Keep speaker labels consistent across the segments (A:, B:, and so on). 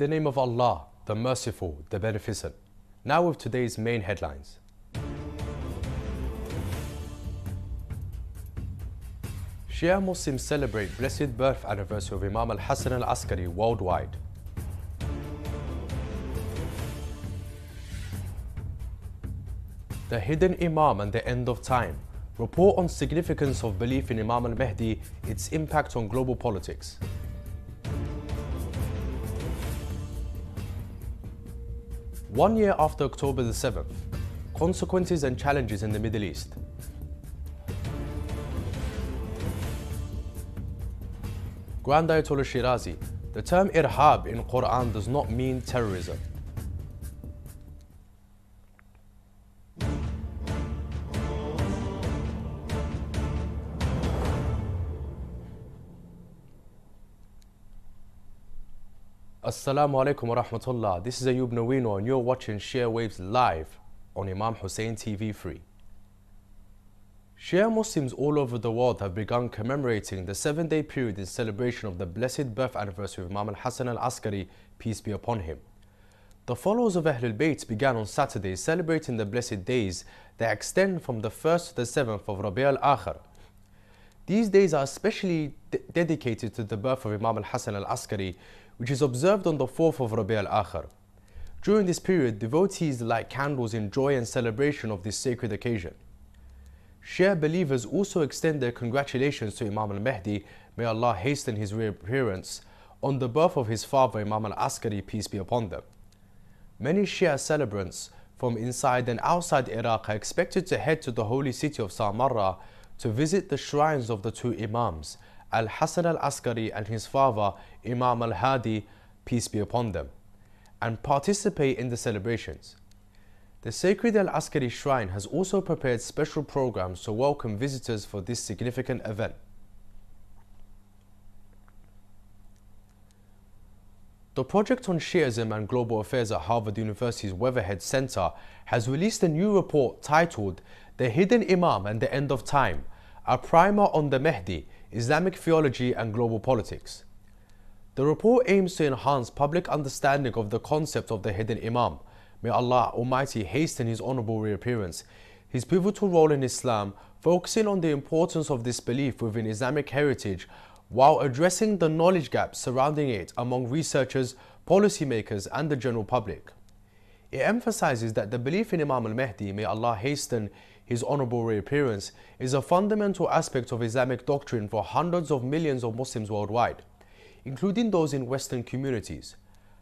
A: In the name of Allah, the Merciful, the Beneficent. Now with today's main headlines. Shia Muslims celebrate blessed birth anniversary of Imam Hussein al-Askari worldwide. The hidden Imam and the end of time. Report on significance of belief in Imam al-Mahdi, its impact on global politics. One year after October the 7th, consequences and challenges in the Middle East. Grand Ayatollah Shirazi, the term irhab in Quran does not mean terrorism. Assalamu alaikum wa rahmatullah. This is Ayub Nouinou and you're watching Shia Waves live on Imam Hussein TV free. Shia Muslims all over the world have begun commemorating the 7-day period in celebration of the blessed birth anniversary of Imam Hussein al-Askari, peace be upon him. The followers of Ahlul Bayt began on Saturday celebrating the blessed days that extend from the 1st to the 7th of Rabi' al-Akhir. These days are especially dedicated to the birth of Imam Hussein al-Askari, which is observed on the 4th of Rabi' al-Akhir. During this period, devotees light candles in joy and celebration of this sacred occasion. Shia believers also extend their congratulations to Imam al-Mahdi, may Allah hasten his reappearance, on the birth of his father Imam al-Askari, peace be upon them. Many Shia celebrants from inside and outside Iraq are expected to head to the holy city of Samarra to visit the shrines of the two Imams, Al-Hasan al-Askari and his father Imam al-Hadi, peace be upon them, and participate in the celebrations. The sacred Al-Askari shrine has also prepared special programs to welcome visitors for this significant event. The Project on Shiism and Global Affairs at Harvard University's Weatherhead Center has released a new report titled The Hidden Imam and the End of Time, a primer on the Mahdi, Islamic theology and global politics. The report aims to enhance public understanding of the concept of the hidden Imam. May Allah Almighty hasten his honorable reappearance, his pivotal role in Islam, focusing on the importance of this belief within Islamic heritage while addressing the knowledge gaps surrounding it among researchers, policymakers and the general public. It emphasizes that the belief in Imam al-Mahdi, may Allah hasten his honorable reappearance, is a fundamental aspect of Islamic doctrine for hundreds of millions of Muslims worldwide, including those in Western communities.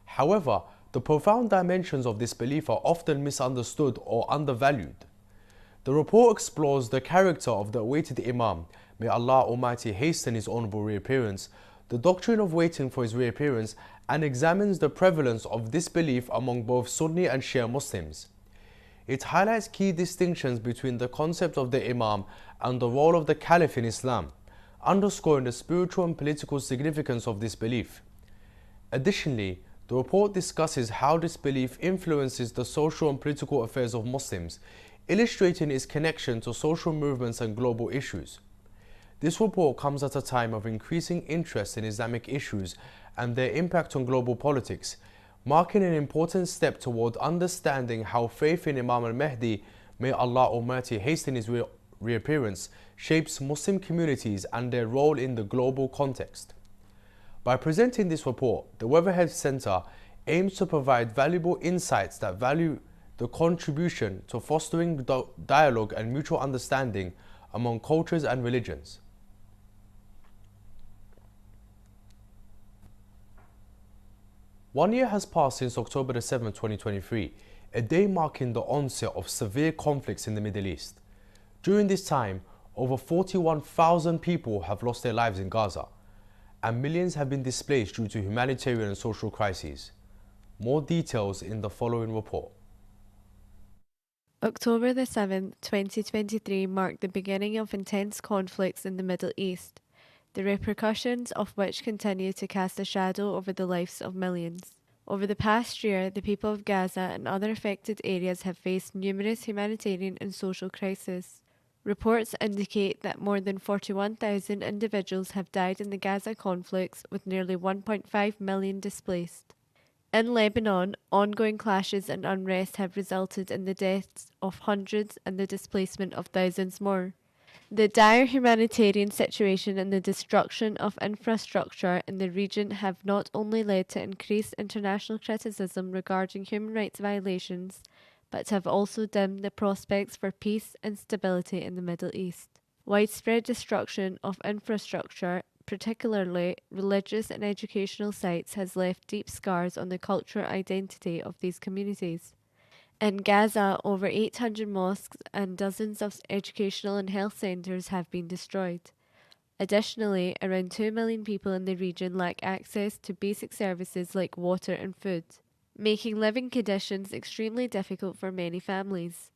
A: However, the profound dimensions of this belief are often misunderstood or undervalued. The report explores the character of the awaited Imam, may Allah Almighty hasten his honorable reappearance, the doctrine of waiting for his reappearance, and examines the prevalence of this belief among both Sunni and Shia Muslims. It highlights key distinctions between the concept of the Imam and the role of the Caliph in Islam, underscoring the spiritual and political significance of this belief. Additionally, the report discusses how this belief influences the social and political affairs of Muslims, illustrating its connection to social movements and global issues. This report comes at a time of increasing interest in Islamic issues and their impact on global politics, marking an important step toward understanding how faith in Imam al-Mahdi, may Allah Almighty hasten his reappearance, shapes Muslim communities and their role in the global context. By presenting this report, the Weatherhead Center aims to provide valuable insights that value the contribution to fostering dialogue and mutual understanding among cultures and religions. One year has passed since October the 7th, 2023, a day marking the onset of severe conflicts in the Middle East. During this time, over 41,000 people have lost their lives in Gaza, and millions have been displaced due to humanitarian and social crises. More details in the following report.
B: October the 7th, 2023 marked the beginning of intense conflicts in the Middle East, the repercussions of which continue to cast a shadow over the lives of millions. Over the past year, the people of Gaza and other affected areas have faced numerous humanitarian and social crises. Reports indicate that more than 41,000 individuals have died in the Gaza conflicts, with nearly 1.5 million displaced. In Lebanon, ongoing clashes and unrest have resulted in the deaths of hundreds and the displacement of thousands more. The dire humanitarian situation and the destruction of infrastructure in the region have not only led to increased international criticism regarding human rights violations, but have also dimmed the prospects for peace and stability in the Middle East. Widespread destruction of infrastructure, particularly religious and educational sites, has left deep scars on the cultural identity of these communities. In Gaza, over 800 mosques and dozens of educational and health centres have been destroyed. Additionally, around 2 million people in the region lack access to basic services like water and food, making living conditions extremely difficult for many families.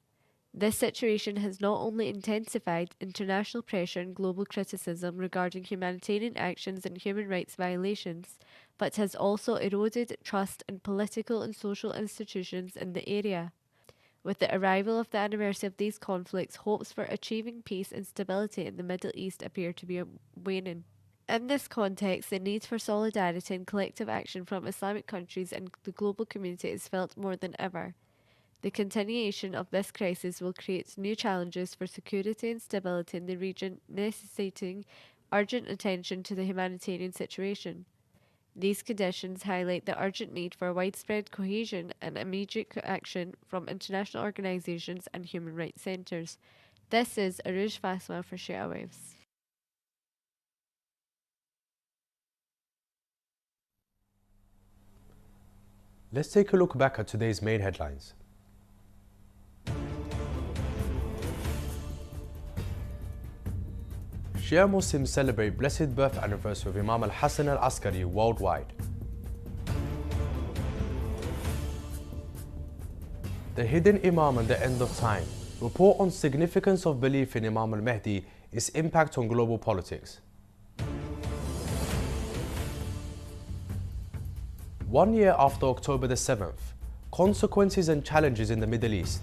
B: This situation has not only intensified international pressure and global criticism regarding humanitarian actions and human rights violations, but has also eroded trust in political and social institutions in the area. With the arrival of the anniversary of these conflicts, hopes for achieving peace and stability in the Middle East appear to be waning. In this context, the need for solidarity and collective action from Islamic countries and the global community is felt more than ever. The continuation of this crisis will create new challenges for security and stability in the region, necessitating urgent attention to the humanitarian situation. These conditions highlight the urgent need for widespread cohesion and immediate action from international organisations and human rights centres. This is Aruj Fasma for Shia Waves.
A: Let's take a look back at today's main headlines. Shia Muslims celebrate blessed birth anniversary of Imam al-Hassan al-Askari worldwide. The hidden Imam and the end of time. Report on significance of belief in Imam al-Mahdi, its impact on global politics. 1 year after October the 7th, consequences and challenges in the Middle East.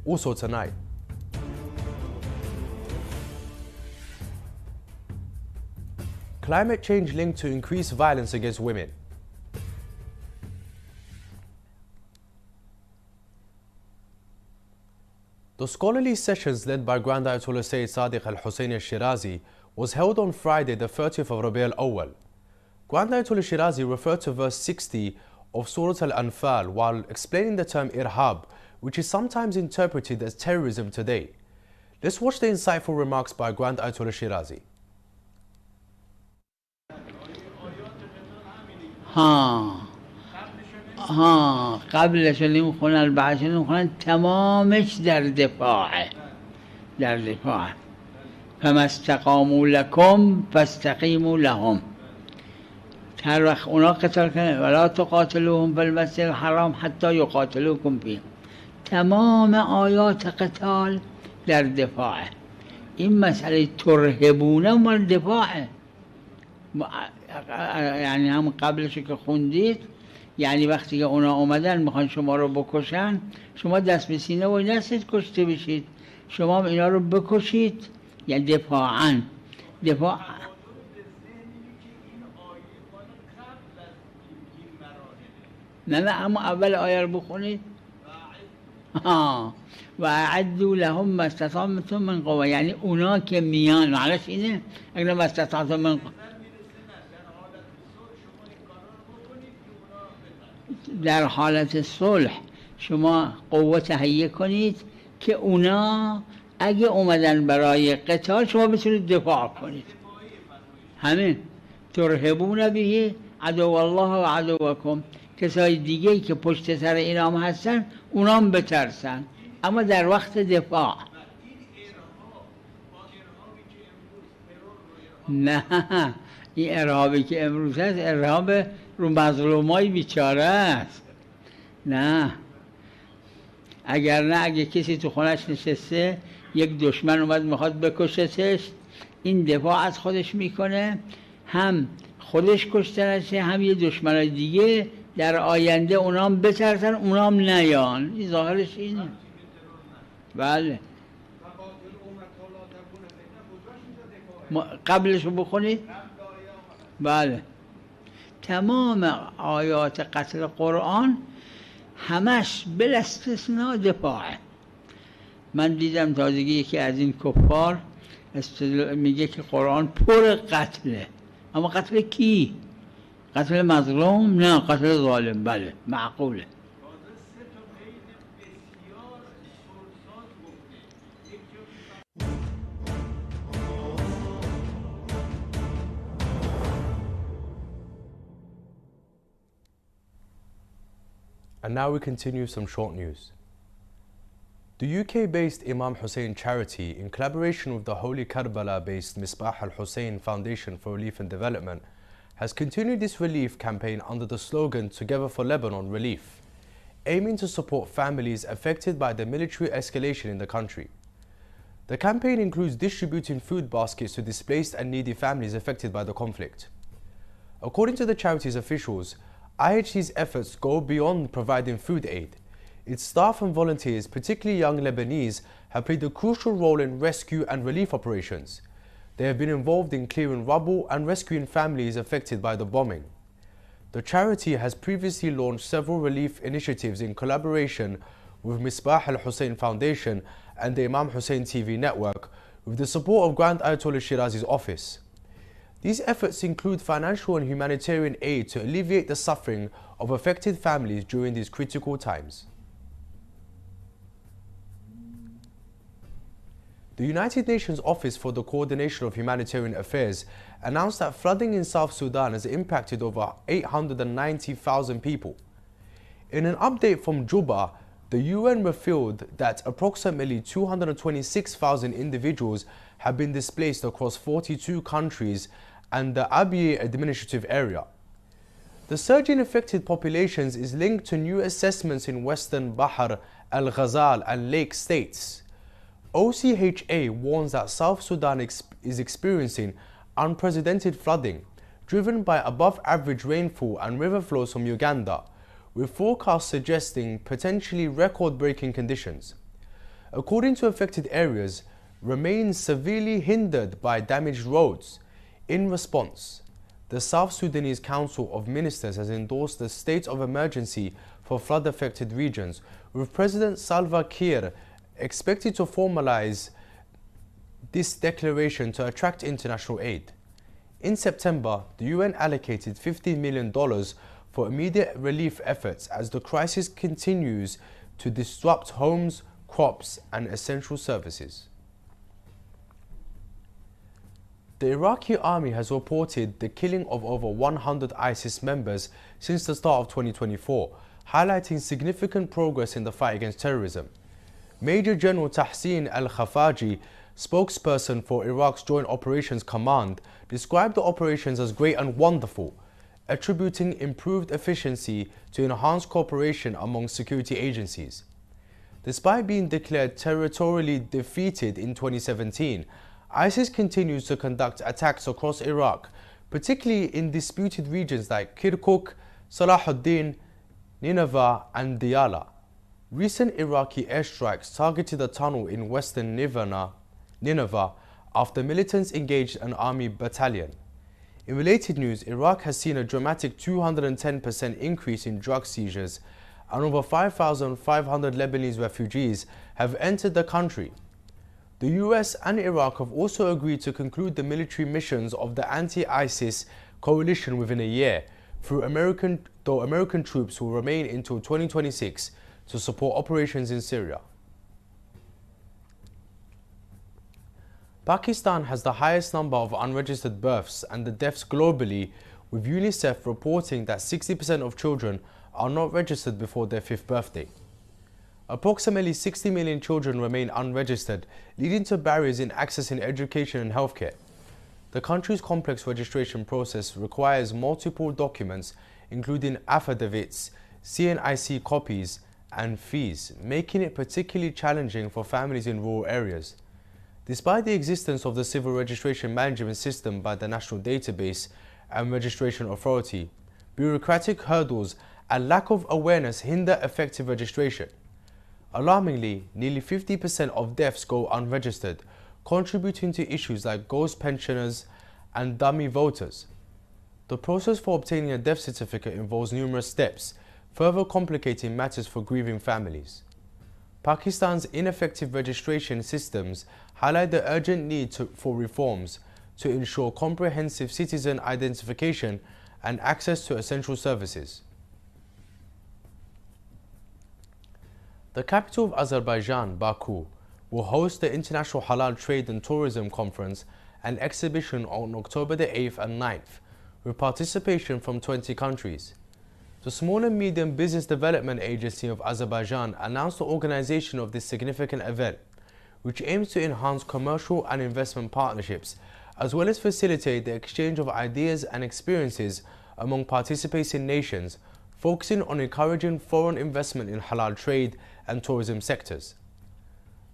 A: Also tonight, climate change linked to increased violence against women. The scholarly sessions led by Grand Ayatollah Sayyid Sadiq al-Hussein al-Shirazi was held on Friday the 30th of Rabi al-Awwal. Grand Ayatollah Shirazi referred to verse 60 of Surah Al-Anfal while explaining the term irhab, which is sometimes interpreted as terrorism today. Let's watch the insightful remarks by Grand Ayatollah Shirazi.
C: قبلش اللي میخونن بعدش اللي میخونن تمامش در دفاعه فما استقاموا لكم فاستقیموا لهم. هر وقت اونا قتال کنن ولا تقاتلوهم في المسجد الحرام حتى يقاتلوكم فيه. تمام آیات قتال در دفاعه. این مسئله ترهبونه مال دفاعه. یعنی هم قبلش که خوندید، یعنی وقتی که اونا اومدن میخوان شما رو بکشن، شما دست به سینه و نستید کشته بشید، شما اینا رو بکشید، یعنی دفاعاً. نه اما اول آیه رو بخونید. و اعدوا لهم ما استطعتم من قوه، یعنی اونا که میان، معنیش اینه اگر ما استطعتم من قوه، در حالت صلح شما قوه تهیه کنید که اونا اگه اومدن برای قتال شما بتونید دفاع کنید. همین ترهبون به عدو الله و عدوکم، کسای دیگه‌ای که پشت سر اینا هم هستن اونا هم بترسن، اما در وقت دفاع. نه این ارهابی که امروز هست ارهاب رو مظلومای بیچاره است. نه اگه کسی تو خونش نشسته یک دشمن اومد میخواد بکشتش، این دفاع از خودش میکنه، هم خودش کشته نشه هم یه دشمنای دیگه در آینده اونام بترسن اونام نیان. این ظاهرش اینه. بله قبلش رو بخونید. بله تمام آیات قتل قرآن همش بلا استثناء دفاعه. من دیدم تازگی یکی از این کفار میگه که قرآن پر قتله، اما قتل کی؟ قتل مظلوم؟ نه، قتل ظالم. بله معقوله.
A: And now we continue some short news. The UK-based Imam Hussein charity, in collaboration with the Holy Karbala-based Misbah al-Hussein Foundation for Relief and Development, has continued this relief campaign under the slogan Together for Lebanon Relief, aiming to support families affected by the military escalation in the country. The campaign includes distributing food baskets to displaced and needy families affected by the conflict. According to the charity's officials, IHC's efforts go beyond providing food aid. Its staff and volunteers, particularly young Lebanese, have played a crucial role in rescue and relief operations. They have been involved in clearing rubble and rescuing families affected by the bombing. The charity has previously launched several relief initiatives in collaboration with Misbah al-Hussein Foundation and the Imam Hussein TV network, with the support of Grand Ayatollah Shirazi's office. These efforts include financial and humanitarian aid to alleviate the suffering of affected families during these critical times. The United Nations Office for the Coordination of Humanitarian Affairs announced that flooding in South Sudan has impacted over 890,000 people. In an update from Juba, the UN revealed that approximately 226,000 individuals have been displaced across 42 countries and the Abyei administrative area. The surge in affected populations is linked to new assessments in Western Bahr al-Ghazal and Lake states. OCHA warns that South Sudan is experiencing unprecedented flooding, driven by above-average rainfall and river flows from Uganda, with forecasts suggesting potentially record-breaking conditions. According to affected areas, remain severely hindered by damaged roads. In response, the South Sudanese Council of Ministers has endorsed a state of emergency for flood-affected regions, with President Salva Kiir expected to formalize this declaration to attract international aid. In September, the UN allocated $15 million for immediate relief efforts as the crisis continues to disrupt homes, crops, and essential services. The Iraqi army has reported the killing of over 100 ISIS members since the start of 2024, highlighting significant progress in the fight against terrorism. Major General Tahsin al-Khafaji, spokesperson for Iraq's Joint Operations Command, described the operations as great and wonderful, attributing improved efficiency to enhanced cooperation among security agencies. Despite being declared territorially defeated in 2017, ISIS continues to conduct attacks across Iraq, particularly in disputed regions like Kirkuk, Salahuddin, Nineveh and Diyala. Recent Iraqi airstrikes targeted a tunnel in western Nineveh after militants engaged an army battalion. In related news, Iraq has seen a dramatic 210% increase in drug seizures, and over 5,500 Lebanese refugees have entered the country. The US and Iraq have also agreed to conclude the military missions of the anti-ISIS coalition within a year, though American troops will remain until 2026 to support operations in Syria. Pakistan has the highest number of unregistered births and the deaths globally, with UNICEF reporting that 60% of children are not registered before their 5th birthday. Approximately 60 million children remain unregistered, leading to barriers in accessing education and healthcare. The country's complex registration process requires multiple documents, including affidavits, CNIC copies, and fees, making it particularly challenging for families in rural areas. Despite the existence of the Civil Registration Management System by the National Database and Registration Authority, bureaucratic hurdles and lack of awareness hinder effective registration. Alarmingly, nearly 50% of deaths go unregistered, contributing to issues like ghost pensioners and dummy voters. The process for obtaining a death certificate involves numerous steps, further complicating matters for grieving families. Pakistan's ineffective registration systems highlight the urgent need for reforms to ensure comprehensive citizen identification and access to essential services. The capital of Azerbaijan, Baku, will host the International Halal Trade and Tourism Conference and exhibition on October the 8th and 9th, with participation from 20 countries. The Small and Medium Business Development Agency of Azerbaijan announced the organization of this significant event, which aims to enhance commercial and investment partnerships, as well as facilitate the exchange of ideas and experiences among participating nations, focusing on encouraging foreign investment in halal trade and tourism sectors.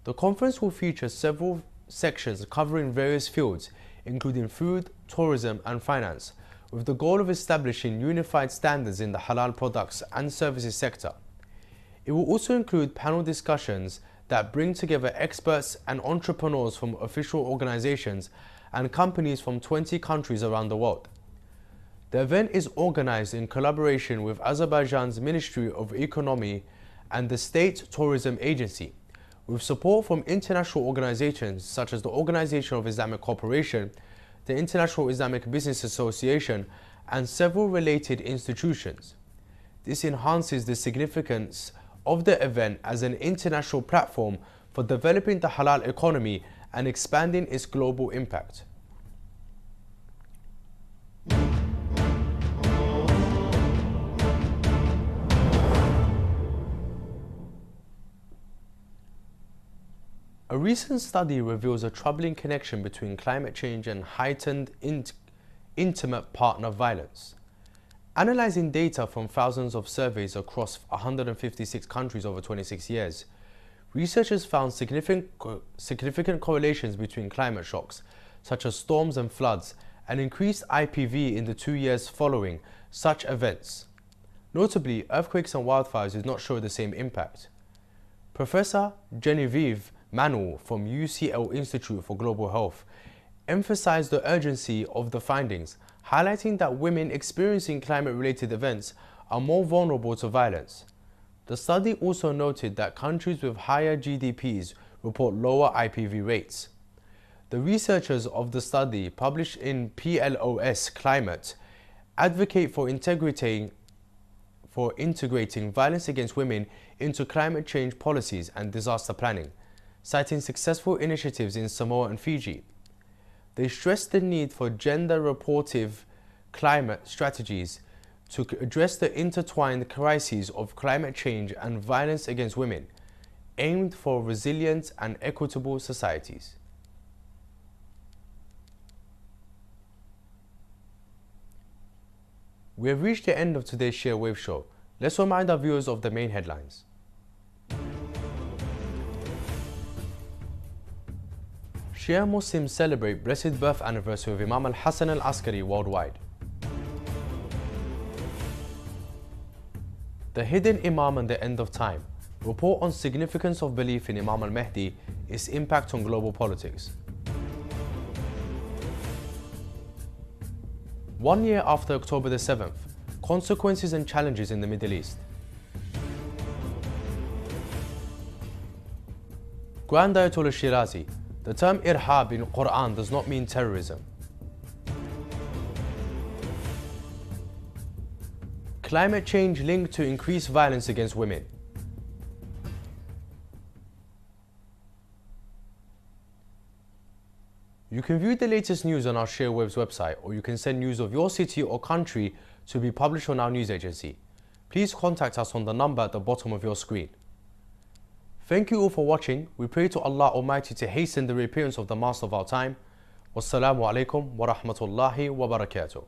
A: The conference will feature several sections covering various fields, including food, tourism and finance, with the goal of establishing unified standards in the halal products and services sector. It will also include panel discussions that bring together experts and entrepreneurs from official organizations and companies from 20 countries around the world. The event is organized in collaboration with Azerbaijan's Ministry of Economy and the State Tourism Agency, with support from international organizations such as the Organization of Islamic Cooperation, the International Islamic Business Association, and several related institutions. This enhances the significance of the event as an international platform for developing the halal economy and expanding its global impact. A recent study reveals a troubling connection between climate change and heightened intimate partner violence. Analyzing data from thousands of surveys across 156 countries over 26 years, researchers found significant correlations between climate shocks, such as storms and floods, and increased IPV in the 2 years following such events. Notably, earthquakes and wildfires did not show the same impact. Professor Genevieve Manuel from UCL Institute for Global Health emphasized the urgency of the findings, highlighting that women experiencing climate-related events are more vulnerable to violence. The study also noted that countries with higher GDPs report lower IPV rates. The researchers of the study, published in PLOS Climate, advocate for integrating violence against women into climate change policies and disaster planning, citing successful initiatives in Samoa and Fiji. They stressed the need for gender-reportive climate strategies to address the intertwined crises of climate change and violence against women, aimed for resilient and equitable societies. We have reached the end of today's Shia Waves show. Let's remind our viewers of the main headlines. Shia Muslims celebrate blessed birth anniversary of Imam al-Hassan al-Askari worldwide. The hidden Imam and the end of time. Report on significance of belief in Imam al-Mahdi, its impact on global politics. 1 year after October the 7th, consequences and challenges in the Middle East. Grand Ayatollah Shirazi, the term irhab in Quran does not mean terrorism. Climate change linked to increased violence against women. You can view the latest news on our Shia Waves website, or you can send news of your city or country to be published on our news agency. Please contact us on the number at the bottom of your screen. Thank you all for watching. We pray to Allah Almighty to hasten the reappearance of the Master of our time. Wassalamu alaikum wa rahmatullahi wa barakatuh.